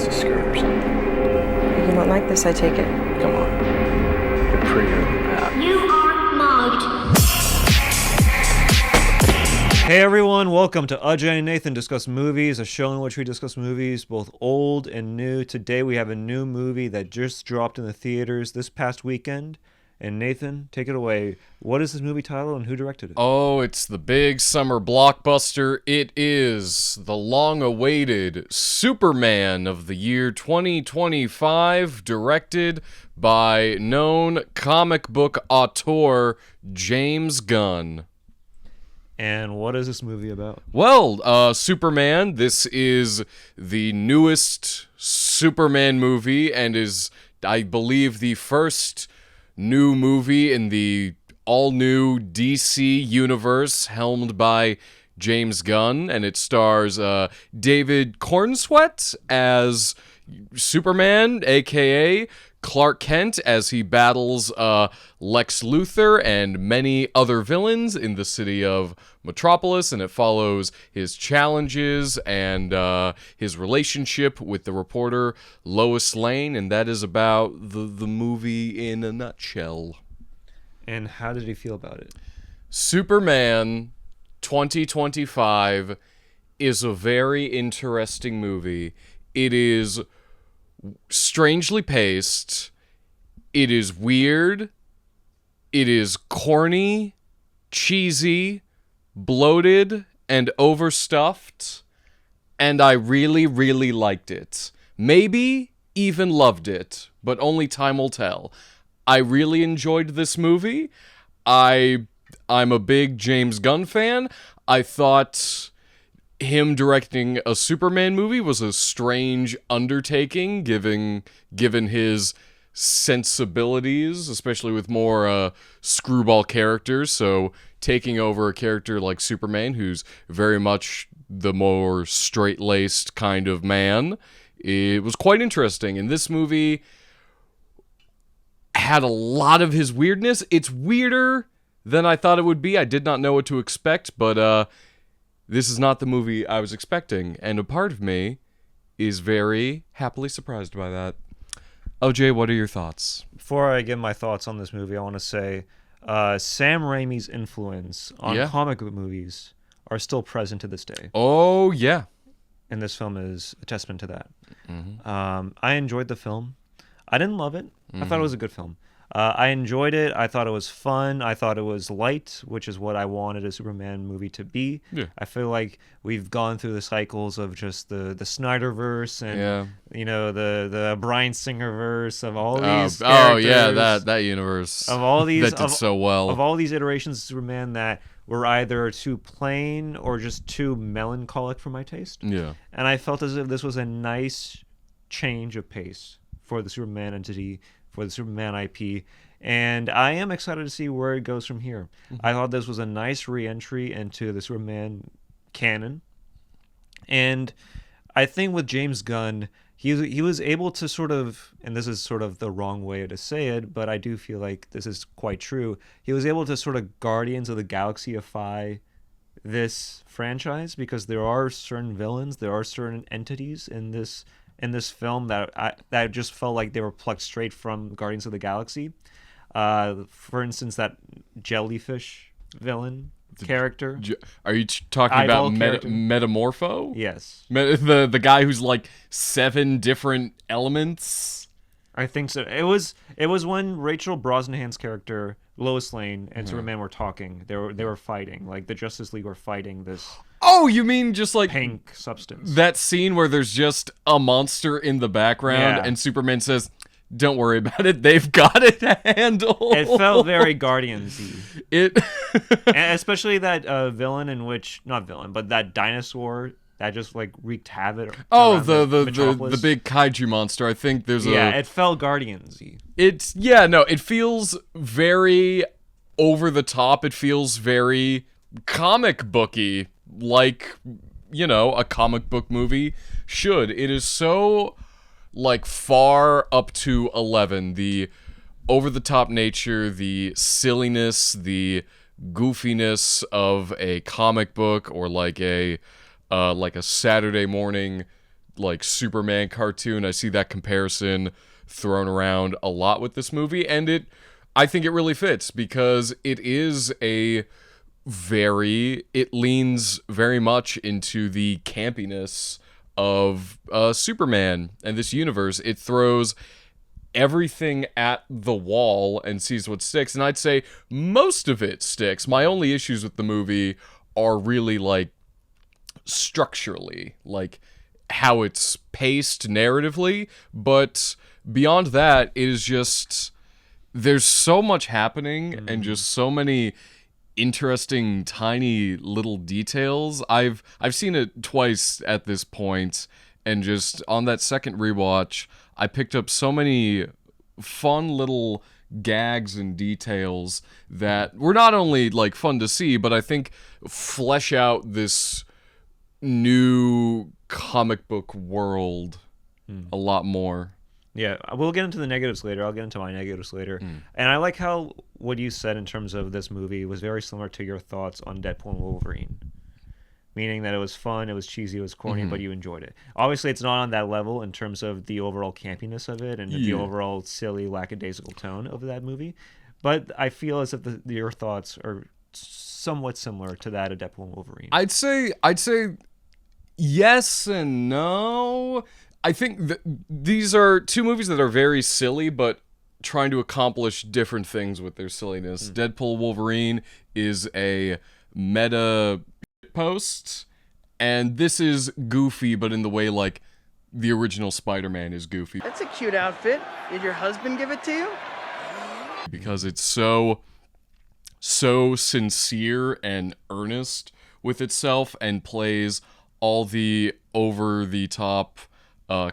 a skirt or something. You don't like this, I take it. Come on. You're prettier than that. You are mugged. Hey everyone, welcome to Ajay and Nathan Discuss Movies, a show in which we discuss movies both old and new. Today we have a new movie that just dropped in the theaters this past weekend. And Nathan, take it away. What is this movie title and who directed it? Oh, it's the big summer blockbuster. It is the long-awaited Superman of the year 2025, directed by known comic book auteur James Gunn. And what is this movie about? Well, Superman, this is the newest Superman movie and is, I believe, the first new movie in the all-new DC universe helmed by James Gunn, and it stars David Corenswet as Superman, a.k.a. Clark Kent, as he battles Lex Luthor and many other villains in the city of Metropolis, and it follows his challenges and his relationship with the reporter Lois Lane, and that is about the movie in a nutshell. And how did he feel about it? Superman 2025 is a very interesting movie. It is strangely paced. It is weird. It is corny, cheesy, bloated, and overstuffed. And I really, really liked it. Maybe even loved it, but only time will tell. I really enjoyed this movie. I'm a big James Gunn fan. I thought him directing a Superman movie was a strange undertaking, given his sensibilities, especially with more screwball characters. So taking over a character like Superman, who's very much the more straight-laced kind of man, it was quite interesting. And this movie had a lot of his weirdness. It's weirder than I thought it would be. I did not know what to expect, but this is not the movie I was expecting, and a part of me is very happily surprised by that. OJ, what are your thoughts? Before I give my thoughts on this movie, I want to say Sam Raimi's influence on comic book movies are still present to this day. Oh, yeah. And this film is a testament to that. Mm-hmm. I enjoyed the film. I didn't love it. I thought it was a good film. I enjoyed it. I thought it was fun. I thought it was light, which is what I wanted a Superman movie to be. Yeah. I feel like we've gone through the cycles of just the Snyderverse and the Bryan Singerverse of all these characters. Oh yeah, that universe of all these that did so well. Of all these iterations of Superman that were either too plain or just too melancholic for my taste. Yeah. And I felt as if this was a nice change of pace for the Superman entity, for the Superman IP, and I am excited to see where it goes from here. I thought this was a nice re-entry into the Superman canon, and I think with James Gunn, he was able to sort of, and this is sort of the wrong way to say it, but I do feel like this is quite true, he was able to sort of Guardians of the Galaxy-ify this franchise, because there are certain villains, there are certain entities in this film that just felt like they were plucked straight from Guardians of the Galaxy. For instance, that jellyfish villain character. Are you talking about Metamorpho? Yes. The guy who's like 7 different elements? I think so. It was when Rachel Brosnahan's character, Lois Lane, and Superman were talking. They were fighting. Like, the Justice League were fighting this. Oh, you mean just like pink substance? That scene where there's just a monster in the background and Superman says, "Don't worry about it. They've got it handled." It felt very Guardians-y. And especially that villain but that dinosaur that just like wreaked havoc. Oh, the big kaiju monster. I think there's it felt Guardians-y. It feels very over the top. It feels very comic booky, like, a comic book movie should. It is so like far up to 11. The over-the-top nature, the silliness, the goofiness of a comic book, or like a Saturday morning like Superman cartoon. I see that comparison thrown around a lot with this movie, and I think it really fits because it leans very much into the campiness of Superman and this universe. It throws everything at the wall and sees what sticks, and I'd say most of it sticks. My only issues with the movie are really like structurally, like how it's paced narratively, but beyond that, it is just there's so much happening and just so many interesting tiny little details. I've seen it twice at this point, and just on that second rewatch, I picked up so many fun little gags and details that were not only like fun to see, but I think flesh out this new comic book world a lot more. Yeah, we'll get into the negatives later. I'll get into my negatives later. And I like how what you said in terms of this movie was very similar to your thoughts on Deadpool and Wolverine. Meaning that it was fun, it was cheesy, it was corny, but you enjoyed it. Obviously, it's not on that level in terms of the overall campiness of it and the overall silly, lackadaisical tone of that movie. But I feel as if your thoughts are somewhat similar to that of Deadpool and Wolverine. I'd say yes and no. I think these are two movies that are very silly, but trying to accomplish different things with their silliness. Deadpool Wolverine is a meta post, and this is goofy, but in the way like the original Spider-Man is goofy. That's a cute outfit. Did your husband give it to you? Because it's so sincere and earnest with itself and plays all the over-the-top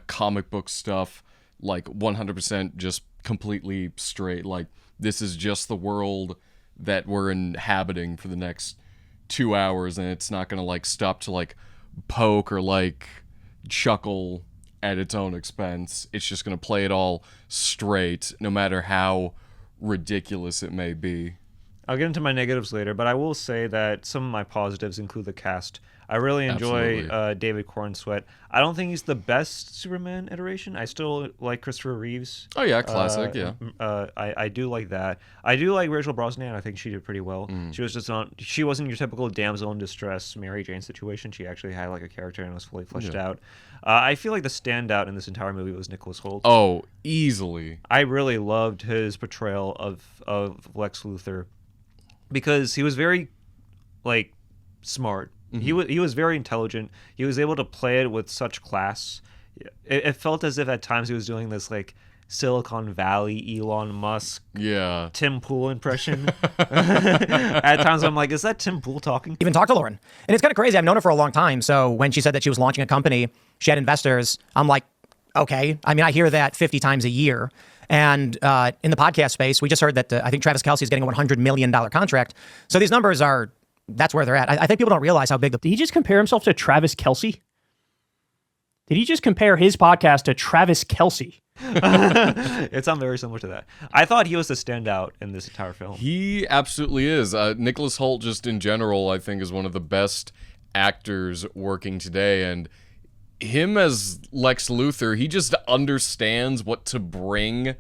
comic book stuff like 100% just completely straight. Like, this is just the world that we're inhabiting for the next 2 hours, and it's not gonna like stop to like poke or like chuckle at its own expense. It's just gonna play it all straight, no matter how ridiculous it may be. I'll get into my negatives later, but I will say that some of my positives include the cast. I really enjoy David Corenswet. I don't think he's the best Superman iteration. I still like Christopher Reeves. Oh yeah, classic. I do like that. I do like Rachel Brosnahan. I think she did pretty well. She wasn't your typical damsel in distress Mary Jane situation. She actually had like a character and was fully fleshed out. I feel like the standout in this entire movie was Nicholas Hoult. Oh, easily. I really loved his portrayal of Lex Luthor because he was very like smart. He was very intelligent. He was able to play it with such class. It felt as if at times he was doing this like Silicon Valley Elon Musk Tim Pool impression. At times I'm like, is that Tim Pool talking? Even talk to Lauren. And it's kind of crazy. I've known her for a long time. So when she said that she was launching a company, she had investors, I'm like, okay. I mean, I hear that 50 times a year. And in the podcast space, we just heard that I think Travis Kelce is getting a $100 million contract. So these numbers that's where they're at. I think people don't realize how big Did he just compare himself to Travis Kelce? Did he just compare his podcast to Travis Kelce? It sounds very similar to that. I thought he was the standout in this entire film. He absolutely is. Nicholas Hoult, just in general, I think is one of the best actors working today. And him as Lex Luthor, he just understands what to bring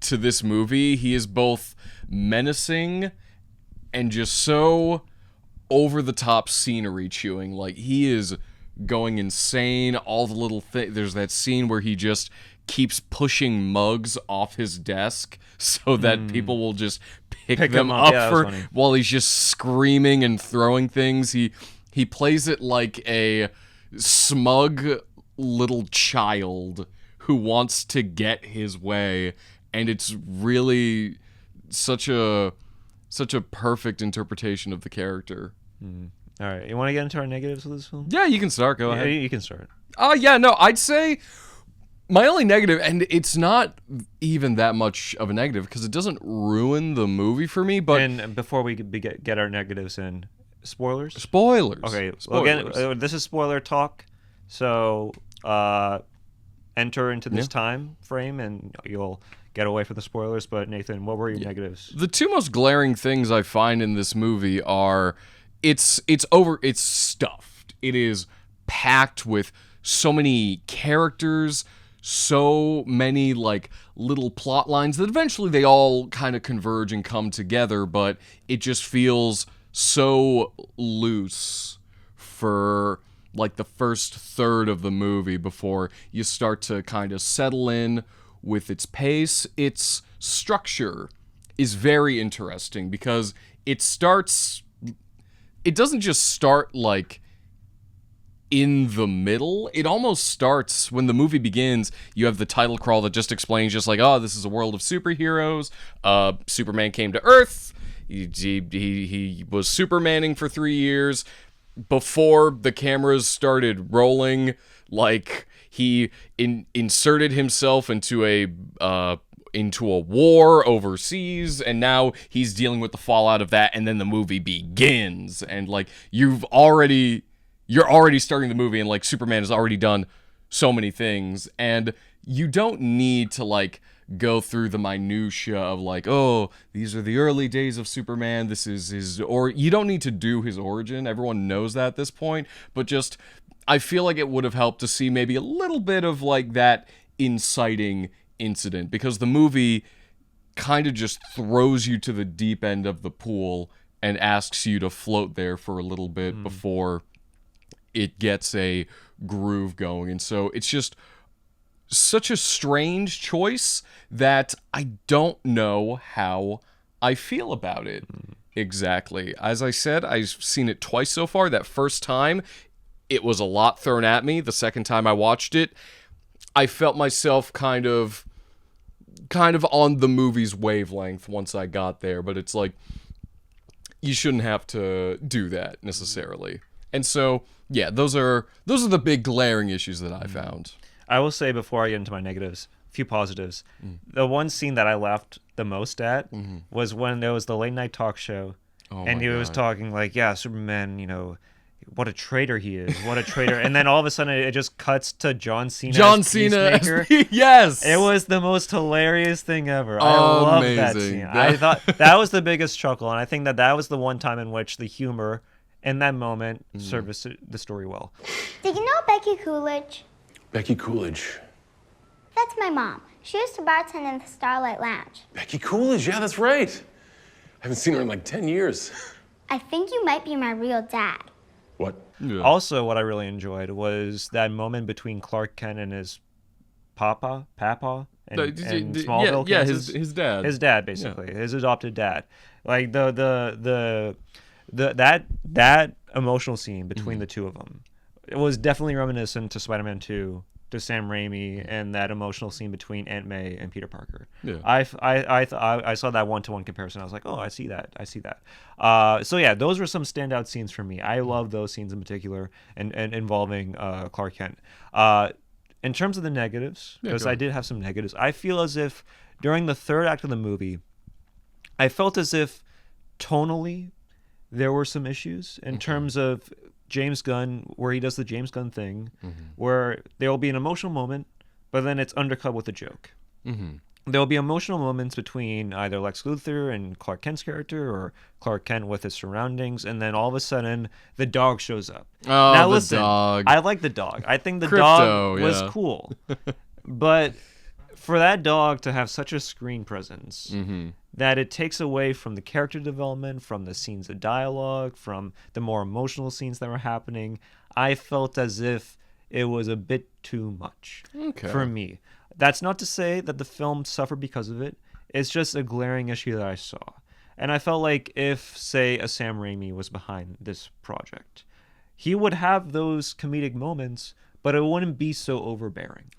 to this movie. He is both menacing and just so over-the-top scenery chewing. Like, he is going insane. All the little things. There's that scene where he just keeps pushing mugs off his desk so that people will just pick them up while he's just screaming and throwing things. He plays it like a smug little child who wants to get his way, and it's really such a perfect interpretation of the character. All right, you want to get into our negatives of this film? Yeah, you can start. Go ahead. You can start. I'd say my only negative, and it's not even that much of a negative because it doesn't ruin the movie for me. But and before we get our negatives in, spoilers. Okay. Spoilers. Well, again, this is spoiler talk, so enter into this time frame, and you'll get away from the spoilers. But Nathan, what were your negatives? The two most glaring things I find in this movie are it's stuffed. It is packed with so many characters, so many like little plot lines that eventually they all kind of converge and come together, but it just feels so loose for like the first third of the movie before you start to kind of settle in with its pace. Its structure is very interesting because it doesn't just start like in the middle. It almost starts when the movie begins. You have the title crawl that just explains just like, oh, this is a world of superheroes. Superman came to Earth. He was Supermaning for 3 years. Before the cameras started rolling, like he inserted himself into a war overseas, and now he's dealing with the fallout of that, and then the movie begins, and like you're already starting the movie, and like Superman has already done so many things, and you don't need to like go through the minutia of like, oh, these are the early days of Superman, this is his, or you don't need to do his origin. Everyone knows that at this point, but just I feel like it would have helped to see maybe a little bit of like that inciting incident, because the movie kind of just throws you to the deep end of the pool and asks you to float there for a little bit before it gets a groove going. And so it's just such a strange choice that I don't know how I feel about it exactly. As I said, I've seen it twice so far. That first time, it was a lot thrown at me. The second time I watched it, I felt myself kind of on the movie's wavelength once I got there, but it's like you shouldn't have to do that necessarily. And so, yeah, those are the big glaring issues that I found. I will say before I get into my negatives, a few positives. The one scene that I laughed the most at was when there was the late night talk show, and he was talking like, yeah, Superman, you know, what a traitor he is, what a traitor. And then all of a sudden it just cuts to John Cena. Yes! It was the most hilarious thing ever. I love that scene. I thought that was the biggest chuckle, and I think that was the one time in which the humor in that moment serviced the story well. Did you know Becky Coolidge? Becky Coolidge. That's my mom. She used to bartend in the Starlight Lounge. Becky Coolidge, yeah, that's right. I haven't seen her in like 10 years. I think you might be my real dad. What? Yeah. Also, what I really enjoyed was that moment between Clark Kent and his papa, in Smallville, Kansas. his dad. His dad, basically, his adopted dad. Like that emotional scene between the two of them. It was definitely reminiscent to Spider-Man 2, to Sam Raimi, and that emotional scene between Aunt May and Peter Parker. Yeah. I saw that one-to-one comparison. I was like, oh, I see that. So yeah, those were some standout scenes for me. I love those scenes in particular, and involving Clark Kent. In terms of the negatives, because I did have some negatives, I feel as if during the third act of the movie, I felt as if tonally there were some issues in terms of James Gunn, where he does the James Gunn thing, where there will be an emotional moment, but then it's undercut with a joke. There will be emotional moments between either Lex Luthor and Clark Kent's character, or Clark Kent with his surroundings, and then all of a sudden the dog shows up. Oh, now, the listen, dog. I like the dog. I think the Crypto, dog was cool. But for that dog to have such a screen presence, that it takes away from the character development, from the scenes of dialogue, from the more emotional scenes that were happening, I felt as if it was a bit too much for me. That's not to say that the film suffered because of it. It's just a glaring issue that I saw. And I felt like if, say, a Sam Raimi was behind this project, he would have those comedic moments, but it wouldn't be so overbearing.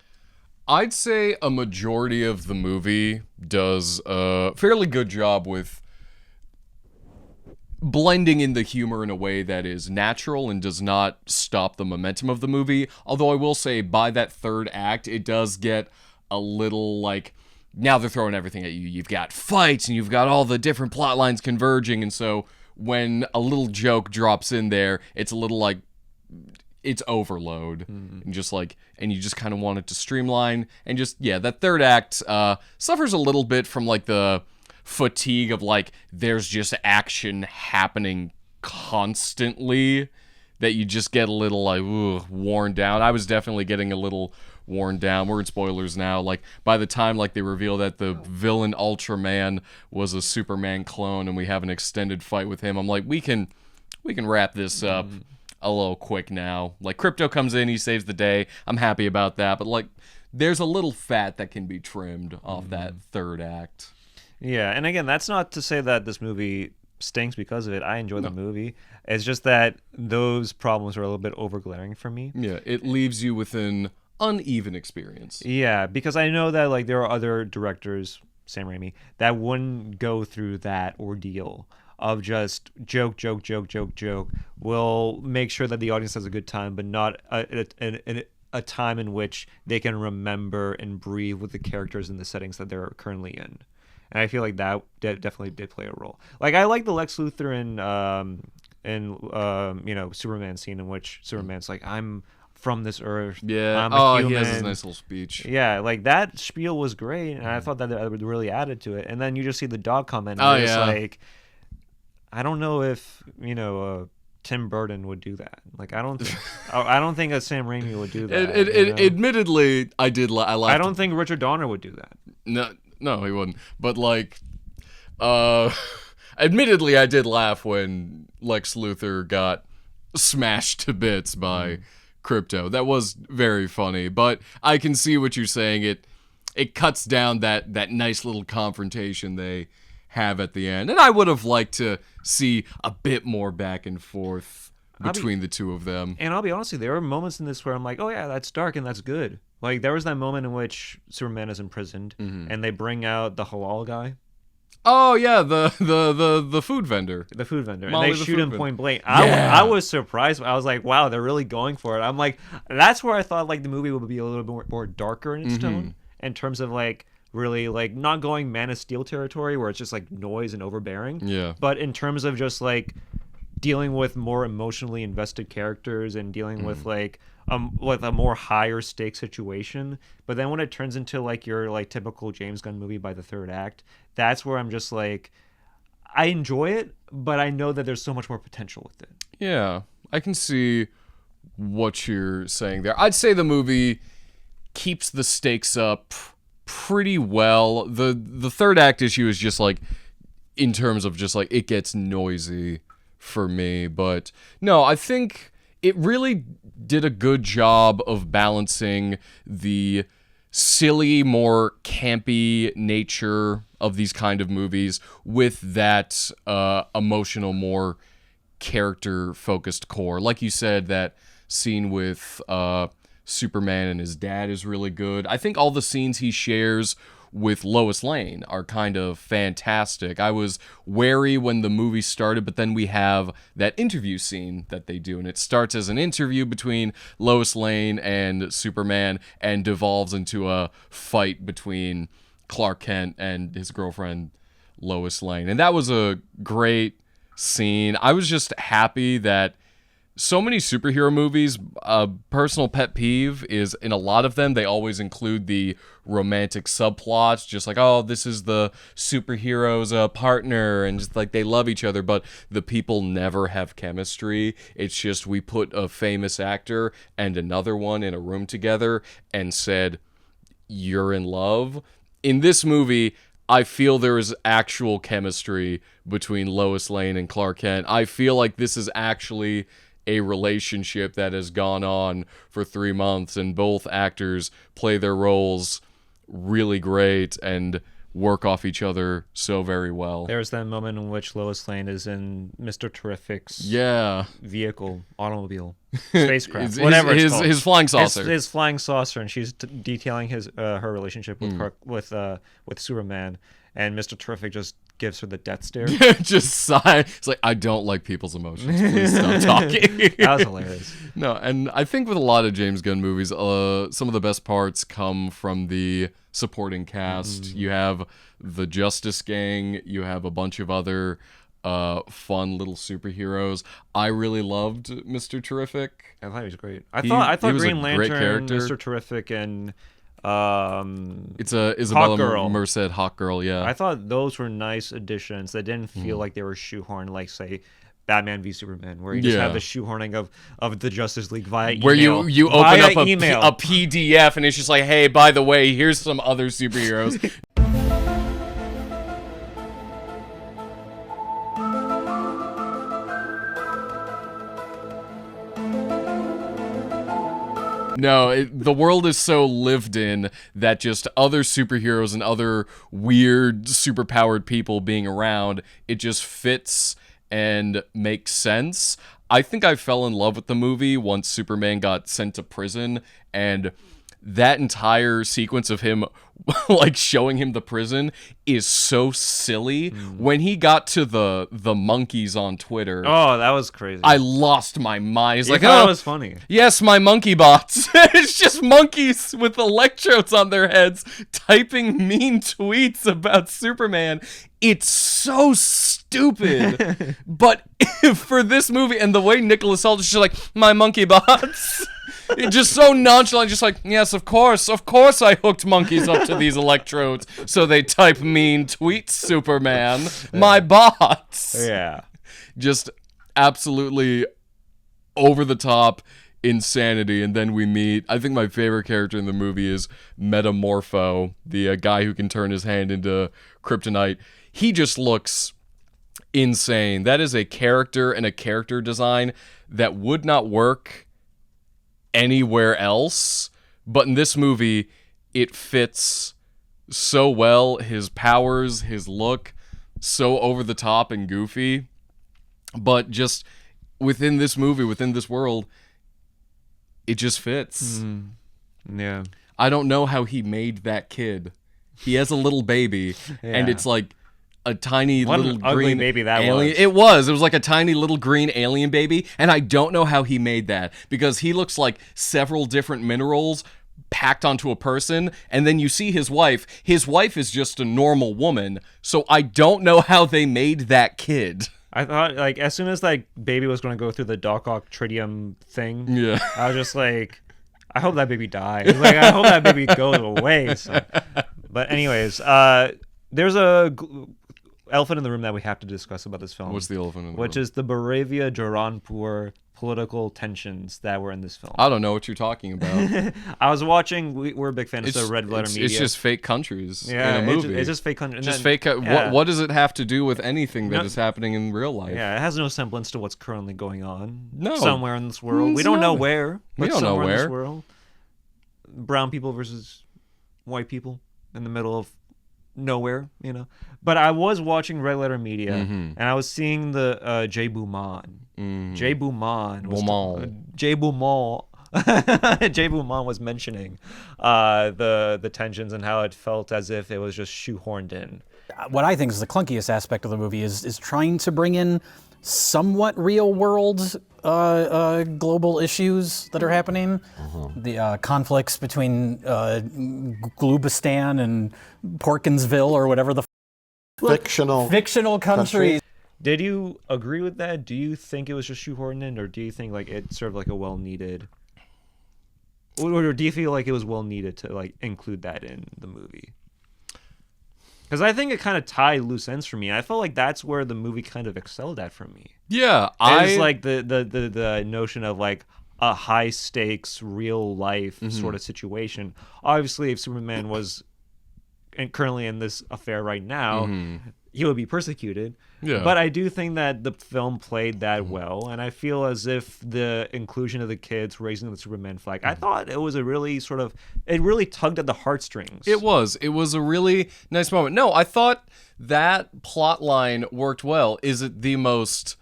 I'd say a majority of the movie does a fairly good job with blending in the humor in a way that is natural and does not stop the momentum of the movie. Although I will say by that third act, it does get a little like, now they're throwing everything at you. You've got fights and you've got all the different plot lines converging. And so when a little joke drops in there, it's a little like, it's overload and just like, and you just kind of want it to streamline, and just, yeah, that third act suffers a little bit from like the fatigue of like, there's just action happening constantly that you just get a little like worn down. I was definitely getting a little worn down. We're in spoilers now. Like by the time like they reveal that the villain Ultraman was a Superman clone and we have an extended fight with him, I'm like, we can wrap this up a little quick now. Like Crypto comes in, he saves the day. I'm happy about that. But like there's a little fat that can be trimmed off that third act. Yeah, and again, that's not to say that this movie stinks because of it. I enjoy the movie. It's just that those problems are a little bit overglaring for me. Yeah, it leaves you with an uneven experience. Yeah, because I know that like there are other directors, Sam Raimi, that wouldn't go through that ordeal of just joke. Will make sure that the audience has a good time, but not a time in which they can remember and breathe with the characters and the settings that they're currently in. And I feel like that definitely did play a role. Like I like the Lex Luthor and Superman scene in which Superman's like, I'm from this earth. Yeah. I'm a human. He has this nice little speech. Yeah, like that spiel was great, and I thought that really added to it. And then you just see the dog comment, and it's like, I don't know if Tim Burton would do that. Like I don't think a Sam Raimi would do that. Admittedly, I laughed. I don't think Richard Donner would do that. No, he wouldn't. But like, admittedly, I did laugh when Lex Luthor got smashed to bits by Crypto. That was very funny. But I can see what you're saying. It cuts down that nice little confrontation they have at the end. And I would have liked to see a bit more back and forth between the two of them. And I'll be honest with you, there were moments in this where I'm like, oh yeah, that's dark and that's good. Like there was that moment in which Superman is imprisoned and they bring out the halal guy. Oh yeah, the food vendor. The food vendor. Molly, and they shoot him point blank. Yeah. I was surprised. I was like, wow, they're really going for it. I'm like, that's where I thought like the movie would be a little bit more darker in its tone, in terms of like really like not going Man of Steel territory where it's just like noise and overbearing. Yeah. But in terms of just like dealing with more emotionally invested characters and dealing with like a more higher stake situation. But then when it turns into like your like typical James Gunn movie by the third act, that's where I'm just like, I enjoy it, but I know that there's so much more potential with it. Yeah, I can see what you're saying there. I'd say the movie keeps the stakes up pretty well. The third act issue is just like, in terms of just like, it gets noisy for me. But no, I think it really did a good job of balancing the silly, more campy nature of these kind of movies with that emotional, more character-focused core. Like you said, that scene with Superman and his dad is really good. I think all the scenes he shares with Lois Lane are kind of fantastic. I was wary when the movie started, but then we have that interview scene that they do, and it starts as an interview between Lois Lane and Superman and devolves into a fight between Clark Kent and his girlfriend Lois Lane. And that was a great scene. I was just happy that so many superhero movies, a personal pet peeve is in a lot of them, they always include the romantic subplots, just like, oh, this is the superhero's partner, and just like they love each other, but the people never have chemistry. It's just we put a famous actor and another one in a room together and said, you're in love. In this movie, I feel there is actual chemistry between Lois Lane and Clark Kent. I feel like this is actually a relationship that has gone on for 3 months, and both actors play their roles really great and work off each other so very well. There's that moment in which Lois Lane is in Mr. Terrific's vehicle, automobile, spacecraft, whatever it's called. His flying saucer. His flying saucer, and she's detailing her relationship with Superman, and Mr. Terrific just gives her the death stare. Just sigh. It's like, I don't like people's emotions. Please stop talking. That was hilarious. No, and I think with a lot of James Gunn movies, some of the best parts come from the supporting cast. You have the Justice Gang. You have a bunch of other fun little superheroes. I really loved Mr. Terrific. I thought he was great. I thought Green Lantern, Mr. Terrific, and it's Isabela Merced, Hawk Girl. Yeah, I thought those were nice additions that didn't feel like they were shoehorned, like say Batman v Superman, where you just have the shoehorning of the Justice League via email. Where you open up a email. PDF and it's just like, hey, by the way, here's some other superheroes. No, the world is so lived in that just other superheroes and other weird, superpowered people being around, it just fits and makes sense. I think I fell in love with the movie once Superman got sent to prison, and that entire sequence of him like showing him the prison is so silly. When he got to the monkeys on Twitter, oh, that was crazy. I lost my mind. He's like, thought oh, it was funny. Yes, my monkey bots. It's just monkeys with electrodes on their heads typing mean tweets about Superman. It's so stupid. But for this movie and the way Nicholas Hoult is just like, my monkey bots. It's just so nonchalant, just like, yes, of course I hooked monkeys up to these electrodes so they type mean tweets, Superman. My bots. Yeah. Just absolutely over the top insanity. And then we meet, I think my favorite character in the movie is Metamorpho, the guy who can turn his hand into kryptonite. He just looks insane. That is a character and a character design that would not work anywhere else, but in this movie it fits so well. His powers, his look, so over the top and goofy, but just within this movie, within this world, it just fits. Yeah, I don't know how he made that kid. He has a little baby and it's like a tiny little ugly green baby that alien. was. It was like a tiny little green alien baby, and I don't know how he made that, because he looks like several different minerals packed onto a person, and then you see his wife. His wife is just a normal woman, so I don't know how they made that kid. I thought, like, as soon as like baby was going to go through the Doc Tritium thing, I was just like, I hope that baby dies. Like, I hope that baby goes away. So. But anyways, there's a elephant in the room that we have to discuss about this film. What's the elephant in the room? Which is the Moravia-Jaranpur political tensions that were in this film. I don't know what you're talking about. I was watching. We're big fans of Red Letter Media. It's just fake countries in Yeah, a movie. it's just fake countries. Just fake. What does it have to do with anything that is happening in real life? Yeah, it has no semblance to what's currently going on. No. Somewhere in this world. We don't know where. We don't know somewhere in where. this world. Brown people versus white people in the middle of nowhere, you know. But I was watching Red Letter Media, and I was seeing the Jay Beaumont. Jay Beaumont was Jay Beaumont. Jay Beaumont was mentioning the tensions and how it felt as if it was just shoehorned in. What I think is the clunkiest aspect of the movie is trying to bring in somewhat real world global issues that are happening. The conflicts between Glubistan and Porkinsville or whatever the fictional countries. Did you agree with that? Do you think it was just shoehorned in, or do you think like it served like a well needed, or do you feel like it was well needed to like include that in the movie? Because I think it kind of tied loose ends for me. I felt like that's where the movie kind of excelled at for me. Yeah, it's like the notion of like a high stakes, real life sort of situation. Obviously, if Superman was currently in this affair right now, he would be persecuted. Yeah. But I do think that the film played that well, and I feel as if the inclusion of the kids raising the Superman flag, I thought it was a really it really tugged at the heartstrings. It was a really nice moment. No, I thought that plot line worked well. Is it the most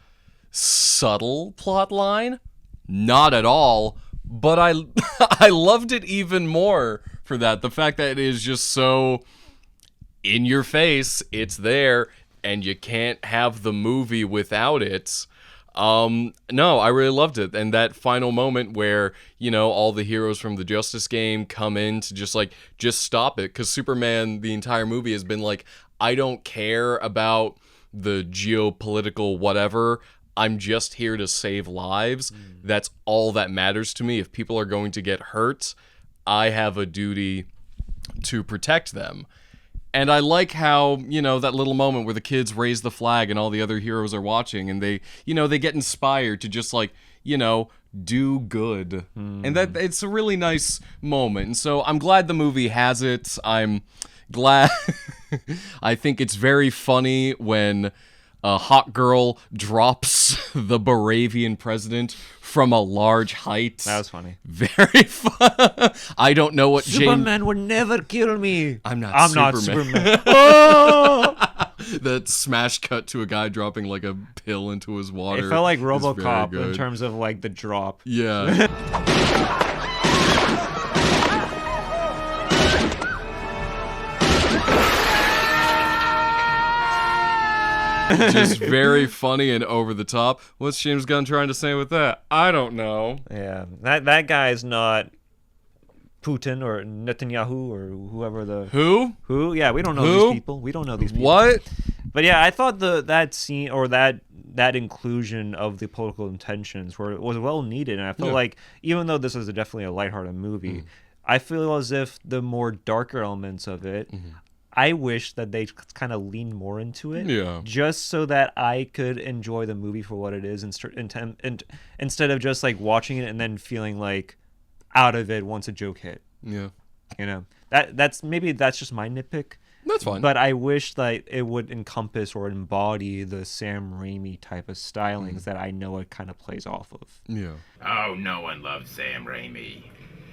subtle plot line? Not at all. But I loved it even more for that. The fact that it is just so in your face, it's there, and you can't have the movie without it. No, I really loved it. And that final moment where, you know, all the heroes from the Justice game come in to just stop it. Because Superman, the entire movie, has been like, I don't care about the geopolitical whatever. I'm just here to save lives. That's all that matters to me. If people are going to get hurt, I have a duty to protect them. And I like how, that little moment where the kids raise the flag and all the other heroes are watching and they get inspired to just do good. And that it's a really nice moment. And so I'm glad the movie has it. I'm glad. I think it's very funny when a hot girl drops the Baravian president from a large height. That was funny. Very fun. I don't know what Superman would never kill me. I'm not Superman. Oh! That smash cut to a guy dropping like a pill into his water. It felt like is very RoboCop in good. terms of like the drop. Yeah. Just very funny and over the top. What's James Gunn trying to say with that? I don't know. Yeah, that guy is not Putin or Netanyahu or whoever the who. Yeah, we don't know these people. We don't know these people. What? But yeah, I thought that scene or that inclusion of the political intentions was well needed, and I feel like even though this is definitely a lighthearted movie, I feel as if the more darker elements of it. I wish that they kind of leaned more into it, just so that I could enjoy the movie for what it is, and instead of just like watching it and then feeling like out of it once a joke hit. Yeah, that's just my nitpick. That's fine. But I wish that it would encompass or embody the Sam Raimi type of stylings that I know it kind of plays off of. Yeah. Oh, no one loves Sam Raimi.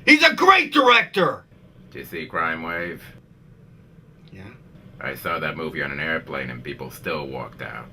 He's a great director! Did you see Crime Wave? Yeah. I saw that movie on an airplane and people still walked out.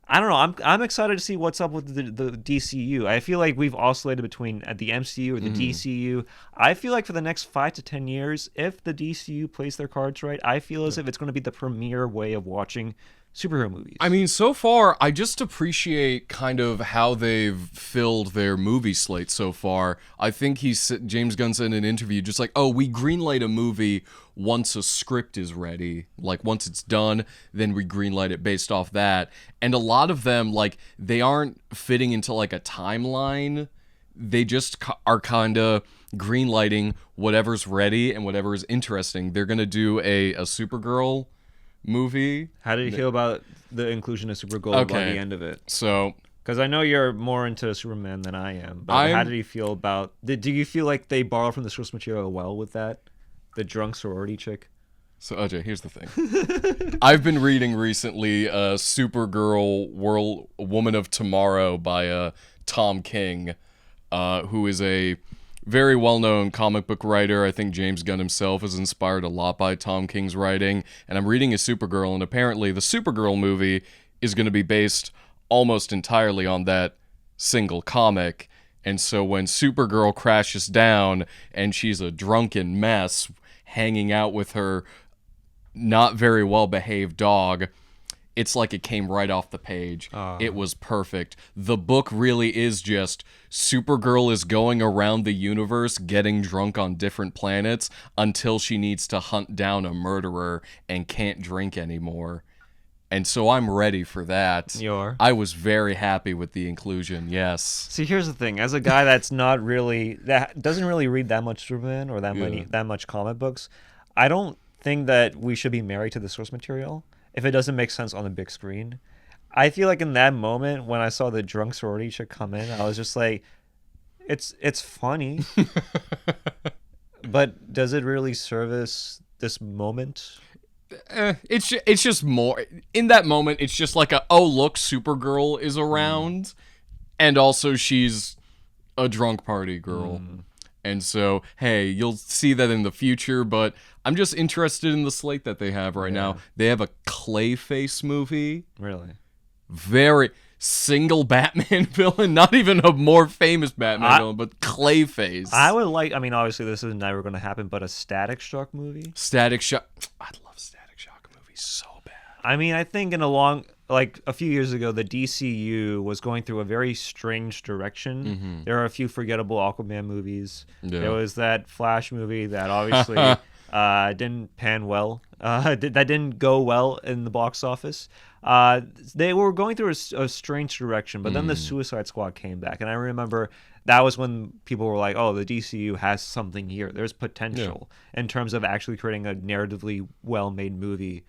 I don't know. I'm excited to see what's up with the DCU. I feel like we've oscillated between the MCU or the DCU. I feel like for the next 5 to 10 years, if the DCU plays their cards right, I feel as if it's going to be the premier way of watching superhero movies. I mean, so far, I just appreciate kind of how they've filled their movie slate so far. I think James Gunn said in an interview, just like, we greenlight a movie once a script is ready. Like, once it's done, then we greenlight it based off that. And a lot of them, like, they aren't fitting into, like, a timeline. They just are kind of greenlighting whatever's ready and whatever is interesting. They're going to do a Supergirl movie. How did you feel about the inclusion of Supergirl by the end of it? So, because I know you're more into Superman than I am, but how did you feel about? Do you feel like they borrowed from the source material well with that, the drunk sorority chick? So Ajay, here's the thing. I've been reading recently Supergirl Woman of Tomorrow by Tom King, who is a very well-known comic book writer. I think James Gunn himself is inspired a lot by Tom King's writing. And I'm reading his Supergirl, and apparently the Supergirl movie is going to be based almost entirely on that single comic. And so when Supergirl crashes down and she's a drunken mess hanging out with her not very well-behaved dog, it's like it came right off the page. It was perfect. The book really is just Supergirl is going around the universe getting drunk on different planets until she needs to hunt down a murderer and can't drink anymore. And so I'm ready for that. I was very happy with the inclusion, yes. See, here's the thing. As a guy that doesn't really read that much Superman or that much comic books, I don't think that we should be married to the source material if it doesn't make sense on the big screen. I feel like in that moment when I saw the drunk sorority chick come in, I was just like, it's funny, but does it really service this moment? It's just more in that moment. It's just like look, Supergirl is around, and also she's a drunk party girl. And so, hey, you'll see that in the future, but I'm just interested in the slate that they have right now. They have a Clayface movie. Really? Very single Batman villain, not even a more famous Batman villain, but Clayface. I would like, obviously this is never going to happen, but a Static Shock movie? Static Shock. I'd love Static Shock movies so bad. I think a few years ago, the DCU was going through a very strange direction. There are a few forgettable Aquaman movies. There was that Flash movie that obviously didn't pan well That didn't go well in the box office. They were going through a strange direction, but then the Suicide Squad came back, and I remember that was when people were like, "Oh, the DCU has something here. There's potential in terms of actually creating a narratively well-made movie."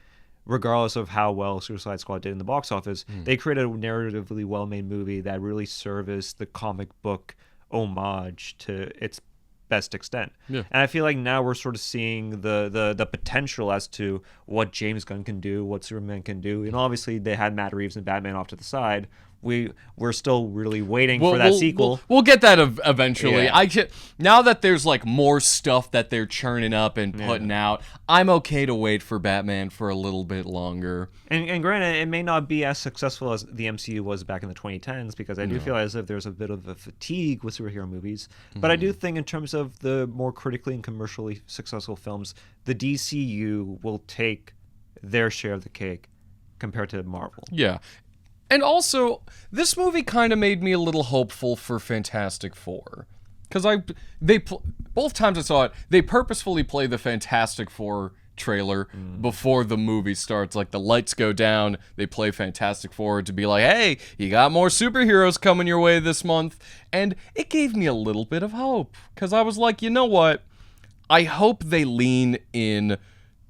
Regardless of how well Suicide Squad did in the box office, they created a narratively well-made movie that really serviced the comic book homage to its best extent. And I feel like now we're sort of seeing the potential as to what James Gunn can do, what Superman can do. And obviously they had Matt Reeves and Batman off to the side. We're still really waiting for that sequel. We'll get that eventually. Yeah. Now that there's like more stuff that they're churning up and putting out, I'm okay to wait for Batman for a little bit longer. And granted, it may not be as successful as the MCU was back in the 2010s, because I do feel as if there's a bit of a fatigue with superhero movies. But I do think in terms of the more critically and commercially successful films, the DCU will take their share of the cake compared to Marvel. Yeah. And also, this movie kind of made me a little hopeful for Fantastic Four. Because both times I saw it, they purposefully play the Fantastic Four trailer before the movie starts. Like, the lights go down, they play Fantastic Four to be like, hey, you got more superheroes coming your way this month. And it gave me a little bit of hope. Because I was like, you know what? I hope they lean in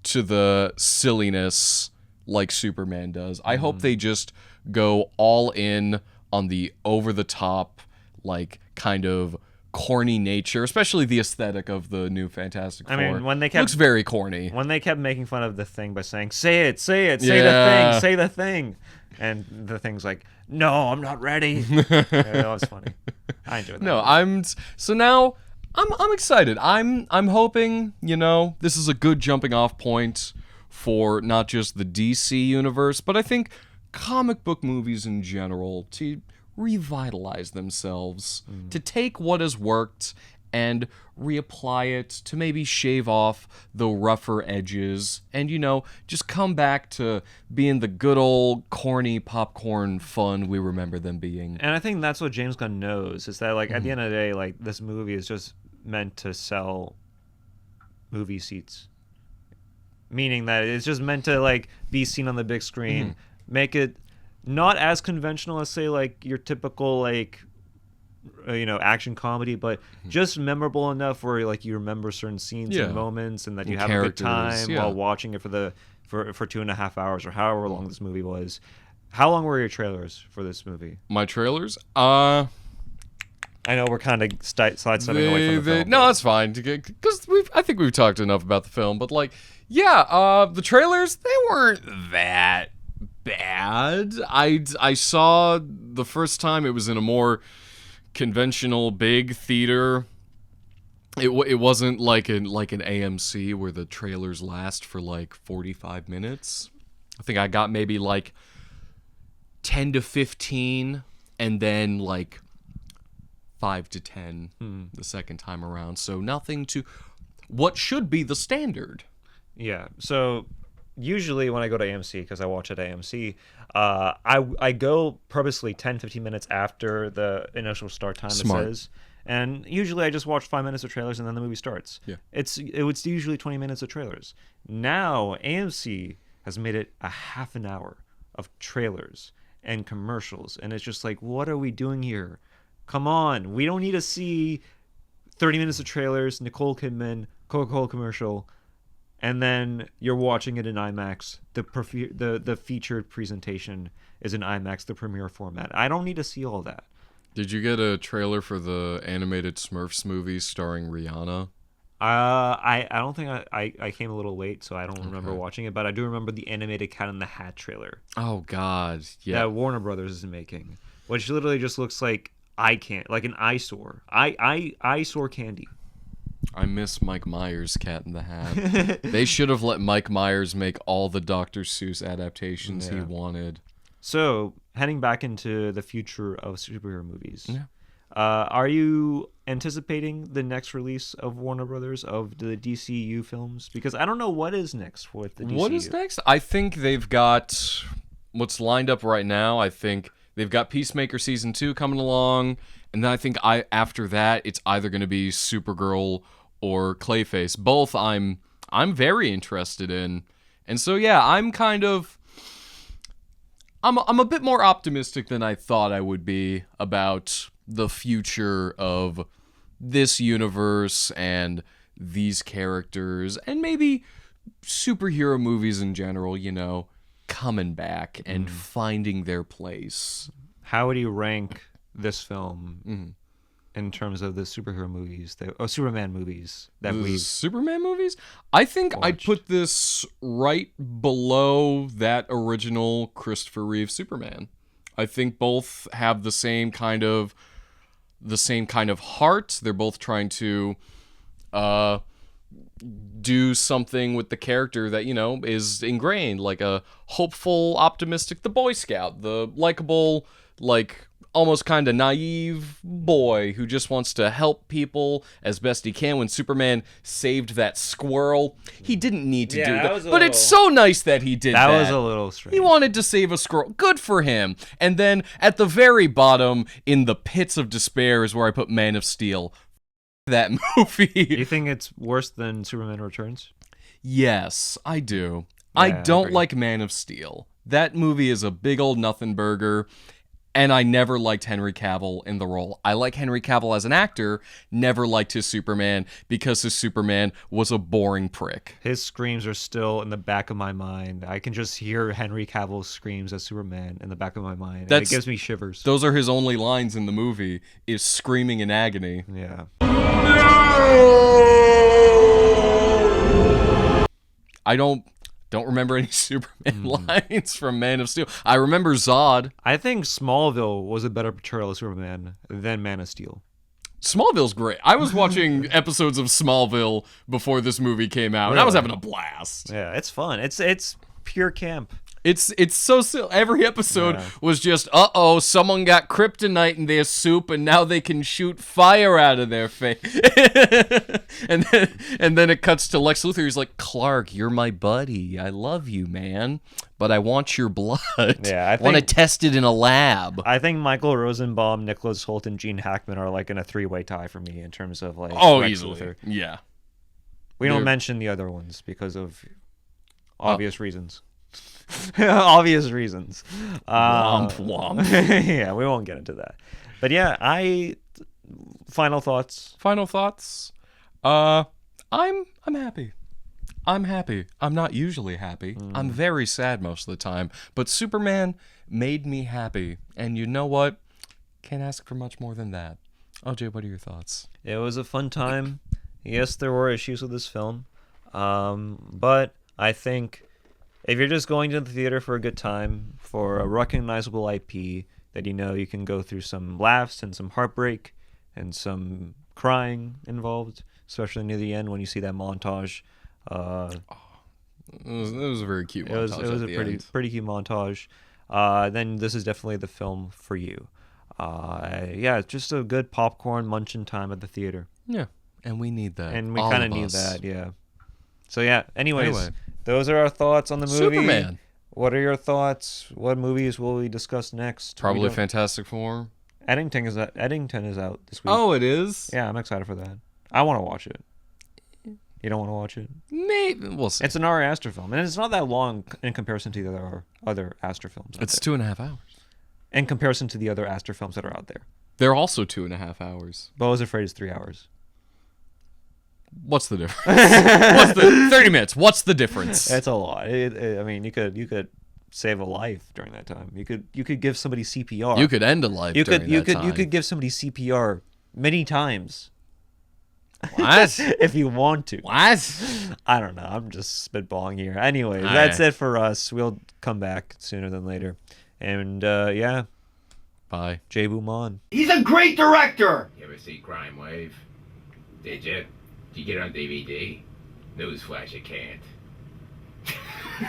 to the silliness like Superman does. I hope they just go all in on the over-the-top, like, kind of corny nature, especially the aesthetic of the new Fantastic Four. I mean, when they kept... looks very corny. When they kept making fun of the Thing by saying, say it, say the thing, say the thing. And the Thing's like, no, I'm not ready. That was funny. I enjoyed that. No, so now I'm excited. I'm hoping, this is a good jumping off point for not just the DC universe, but I think comic book movies in general to revitalize themselves, to take what has worked and reapply it, to maybe shave off the rougher edges and, just come back to being the good old corny popcorn fun we remember them being. And I think that's what James Gunn knows, is that, like, at the end of the day, like, this movie is just meant to sell movie seats. Meaning that it's just meant to, like, be seen on the big screen. Make it not as conventional as, say, like, your typical, like, action comedy, but just memorable enough where, like, you remember certain scenes and moments, and that you have a good time while watching it for 2.5 hours or however long this movie was. How long were your trailers for this movie? My trailers? I know we're kind of sidestepping away from the film. No, that's fine, because I think we've talked enough about the film, but, like, the trailers, they weren't that bad. I saw the first time it was in a more conventional big theater. It wasn't like an AMC where the trailers last for like 45 minutes. I think I got maybe like 10 to 15 and then like 5 to 10 the second time around. So nothing to what should be the standard. Yeah. So usually when I go to AMC, because I watch at AMC, I go purposely 10-15 minutes after the initial start time. Smart. It says, and usually I just watch 5 minutes of trailers and then the movie starts. Yeah. It's usually 20 minutes of trailers. Now AMC has made it a half an hour of trailers and commercials, and it's just like, what are we doing here? Come on, we don't need to see 30 minutes of trailers, Nicole Kidman, Coca-Cola commercial, and then you're watching it in IMAX. The featured presentation is in IMAX, the premiere format. I don't need to see all that. Did you get a trailer for the animated Smurfs movie starring Rihanna? I don't think I came a little late, so I don't remember watching it, but I do remember the animated Cat in the Hat trailer. Oh God, yeah. That Warner Brothers is making, which literally just looks like like an eyesore. Eyesore candy. I miss Mike Myers' Cat in the Hat. They should have let Mike Myers make all the Dr. Seuss adaptations he wanted. So, heading back into the future of superhero movies, are you anticipating the next release of Warner Brothers of the DCU films? Because I don't know what is next with the DCU. What is next? I think they've got what's lined up right now. I think they've got Peacemaker Season 2 coming along, and then I think after that, it's either going to be Supergirl or Clayface. Both I'm very interested in. And so, yeah, I'm a bit more optimistic than I thought I would be about the future of this universe and these characters and maybe superhero movies in general, you know, coming back and finding their place. How would you rank this film in terms of the superhero movies, Superman movies that we Superman movies? I think I'd put this right below that original Christopher Reeve Superman. I think both have the same kind of heart. They're both trying to do something with the character that, you know, is ingrained, like a hopeful, optimistic, the Boy Scout, the likable, like almost kind of naive boy who just wants to help people as best he can. When Superman saved that squirrel, he didn't need to do that. But it's so nice that he did that. That was a little strange. He wanted to save a squirrel. Good for him. And then at the very bottom, in the pits of despair, is where I put Man of Steel. That movie. You think it's worse than Superman Returns? Yes, I do. Yeah, I don't agree. like Man of Steel. That movie is a big old nothing burger, and I never liked Henry Cavill in the role. I like Henry Cavill as an actor, never liked his Superman because his Superman was a boring prick. His screams are still in the back of my mind. I can just hear Henry Cavill's screams as Superman in the back of my mind. And it gives me shivers. Those are his only lines in the movie, is screaming in agony. Yeah. I don't remember any Superman lines from Man of Steel. I remember Zod. I think Smallville was a better portrayal of Superman than Man of Steel. Smallville's great. I was watching episodes of Smallville before this movie came out, and I was having a blast. Yeah, it's fun. It's pure camp. It's so silly. Every episode was just, someone got kryptonite in their soup, and now they can shoot fire out of their face. and then it cuts to Lex Luthor. He's like, Clark, you're my buddy. I love you, man. But I want your blood. Yeah, I want to test it in a lab. I think Michael Rosenbaum, Nicholas Hoult, and Gene Hackman are like in a three-way tie for me in terms of like Lex easily. Luthor. Yeah. We don't mention the other ones because of obvious reasons. Obvious reasons. Womp womp. Yeah, we won't get into that. But yeah, final thoughts. I'm happy. I'm happy. I'm not usually happy. I'm very sad most of the time. But Superman made me happy. And you know what? Can't ask for much more than that. Ajay, what are your thoughts? It was a fun time. Yes, there were issues with this film. But I think if you're just going to the theater for a good time, for a recognizable IP that you know you can go through some laughs and some heartbreak and some crying involved, especially near the end when you see that montage. It was a very cute montage. It was a pretty cute montage. Then this is definitely the film for you. Yeah, it's just a good popcorn munching time at the theater. Yeah, and we need that. And we kind of need that, yeah. So yeah, anyways, those are our thoughts on the movie. Superman. What are your thoughts? What movies will we discuss next? Probably Fantastic Four. Eddington is out this week. Oh, it is? Yeah, I'm excited for that. I want to watch it. You don't want to watch it? Maybe. We'll see. It's an Ari Aster film, and it's not that long in comparison to the other Aster films. It's 2.5 hours. In comparison to the other Aster films that are out there. They're also 2.5 hours. Bo is Afraid is 3 hours. What's the difference? 30 minutes. What's the difference? It's a lot. I mean, you could save a life during that time. You could give somebody CPR. You could end a life during that time. You could give somebody CPR many times. What? If you want to. What? I don't know. I'm just spitballing here. Anyway, that's it for us. We'll come back sooner than later. And yeah. Bye. Jay Boomon. He's a great director! You ever see Crime Wave? Did you? Did you get it on DVD? Newsflash, you can't.